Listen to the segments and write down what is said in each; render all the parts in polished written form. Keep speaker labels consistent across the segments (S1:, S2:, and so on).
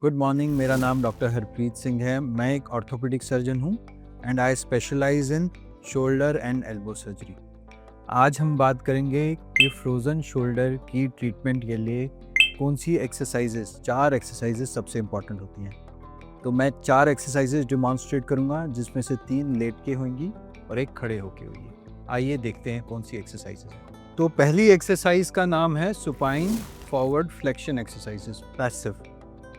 S1: Good morning. मेरा नाम doctor Harpreet Singh है। मैं एक ऑर्थोपेडिक सर्जन हूँ and I specialize in shoulder and elbow surgery. आज हम बात करेंगे कि फ्रोज़न शोल्डर की ट्रीटमेंट के लिए कौन सी एक्सरसाइजेस, 4 एक्सरसाइजेस सबसे इम्पॉर्टेंट होती हैं। तो मैं 4 एक्सरसाइजेस डिमॉन्स्ट्रेट करूँगा, जिसमें से 3 लेट के होंगी और 1 खड़े होके होगी। आइए देखते हैं कौन सी एक्सरसाइजेस हैं। तो पहली एक्सरसाइज का नाम है supine forward flexion exercises, passive.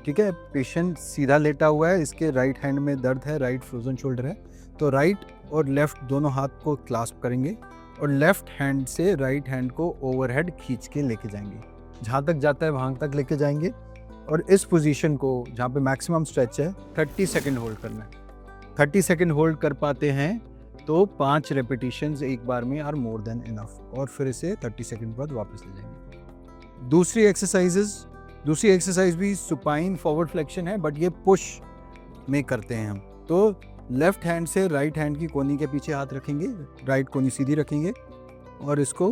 S1: ठीक है, पेशेंट सीधा लेटा हुआ है, इसके राइट हैंड में दर्द है, राइट फ्रोजन शोल्डर है। तो राइट और लेफ्ट दोनों हाथ को क्लास्प करेंगे और लेफ्ट हैंड से राइट हैंड को ओवरहेड खींच के लेके जाएंगे, जहाँ तक जाता है वहाँ तक लेके जाएंगे। और इस पोजीशन को, जहाँ पे मैक्सिमम स्ट्रेच है, 30 सेकेंड होल्ड करना है। 30 सेकेंड होल्ड कर पाते हैं तो 5 रेपिटेशंस एक बार में आर मोर देन इनफ, और फिर इसे 30 सेकेंड बाद वापस ले जाएंगे। दूसरी एक्सरसाइज भी सुपाइन फॉरवर्ड फ्लेक्शन है, बट ये पुश में करते हैं हम। तो लेफ्ट हैंड से राइट हैंड की कोनी के पीछे हाथ रखेंगे, राइट कोनी सीधी रखेंगे और इसको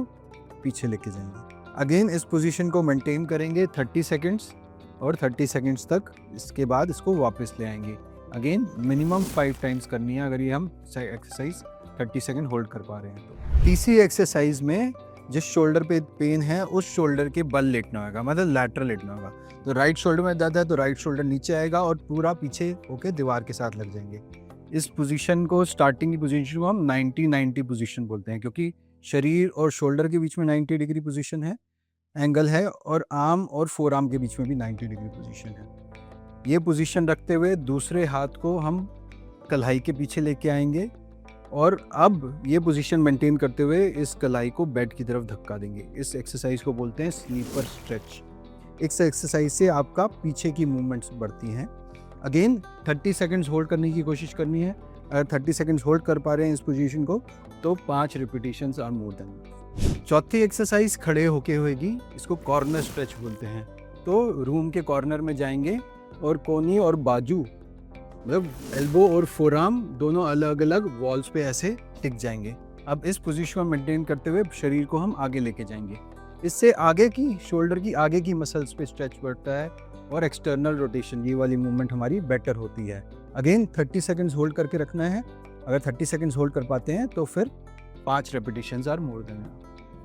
S1: पीछे लेके जाएंगे। अगेन इस पोजीशन को मेंटेन करेंगे 30 सेकेंड्स, और 30 सेकेंड्स तक इसके बाद इसको वापस ले आएंगे। अगेन मिनिमम 5 टाइम्स करनी है अगर ये हम एक्सरसाइज 30 सेकेंड होल्ड कर पा रहे हैं तो। तीसरी एक्सरसाइज में जिस शोल्डर पे पेन है उस शोल्डर के बल लेटना होगा, मतलब लैटरल लेटना होगा। तो राइट शोल्डर में दर्द है तो राइट शोल्डर नीचे आएगा और पूरा पीछे होके दीवार के साथ लग जाएंगे। इस पोजीशन को, स्टार्टिंग की पोजीशन को हम 90-90 पोजीशन बोलते हैं, क्योंकि शरीर और शोल्डर के बीच में 90 डिग्री पोजीशन है, एंगल है, और आर्म और फोर आर्म के बीच में भी 90 डिग्री पोजीशन है। ये पोजीशन रखते हुए दूसरे हाथ को हम कलाई के पीछे लेके आएंगे और अब ये पोजीशन मेंटेन करते हुए इस कलाई को बेड की तरफ धक्का देंगे। इस एक्सरसाइज को बोलते हैं स्लीपर स्ट्रेच। इस एक्सरसाइज से आपका पीछे की मूवमेंट्स बढ़ती हैं। अगेन 30 सेकंड्स होल्ड करने की कोशिश करनी है। अगर 30 सेकंड्स होल्ड कर पा रहे हैं इस पोजीशन को तो 5 रिपीटेशंस आर मोर देन। चौथी एक्सरसाइज खड़े होके होगी, इसको कॉर्नर स्ट्रेच बोलते हैं। तो रूम के कॉर्नर में जाएंगे और कोनी और बाजू, मतलब एल्बो और फोरआर्म दोनों अलग अलग वॉल्स पे ऐसे टिक जाएंगे। अब इस पोजीशन को मेंटेन करते हुए शरीर को हम आगे लेके जाएंगे। इससे आगे की शोल्डर की आगे की मसल्स पे स्ट्रेच बढ़ता है और एक्सटर्नल रोटेशन, ये वाली मूवमेंट हमारी बेटर होती है। अगेन 30 सेकंड्स होल्ड करके रखना है। अगर 30 सेकंड्स होल्ड कर पाते हैं तो फिर 5 रेपिटेशंस आर मोर देन।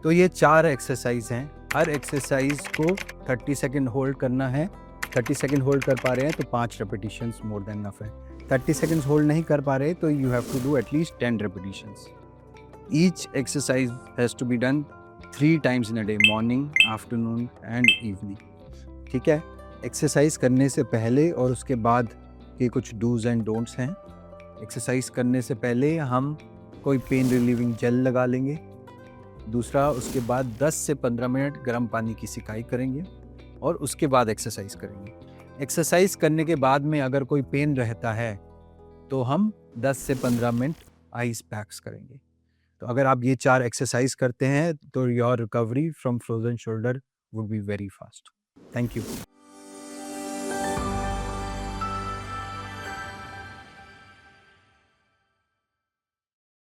S1: तो ये 4 एक्सरसाइज हैं। हर एक्सरसाइज को 30 सेकंड होल्ड करना है। 30 सेकंड होल्ड कर पा रहे हैं तो 5 रेपिटेशंस मोर देन इनफ है। 30 सेकंड्स होल्ड नहीं कर पा रहे तो you have to do at least 10 repetitions. Each exercise has to be done 3 times in a day, morning, afternoon and evening. ठीक है, एक्सरसाइज करने से पहले और उसके बाद के कुछ डूज एंड डोंट्स हैं। एक्सरसाइज करने से पहले हम कोई पेन रिलीविंग जेल लगा लेंगे। दूसरा, उसके बाद 10 से 15 मिनट गर्म पानी की सिकाई करेंगे और उसके बाद एक्सरसाइज करेंगे। एक्सरसाइज करने के बाद में अगर कोई पेन रहता है तो हम 10 से 15 मिनट आइस पैक्स करेंगे। तो अगर आप ये 4 एक्सरसाइज करते हैं तो your recovery from frozen shoulder would be very fast. Thank you.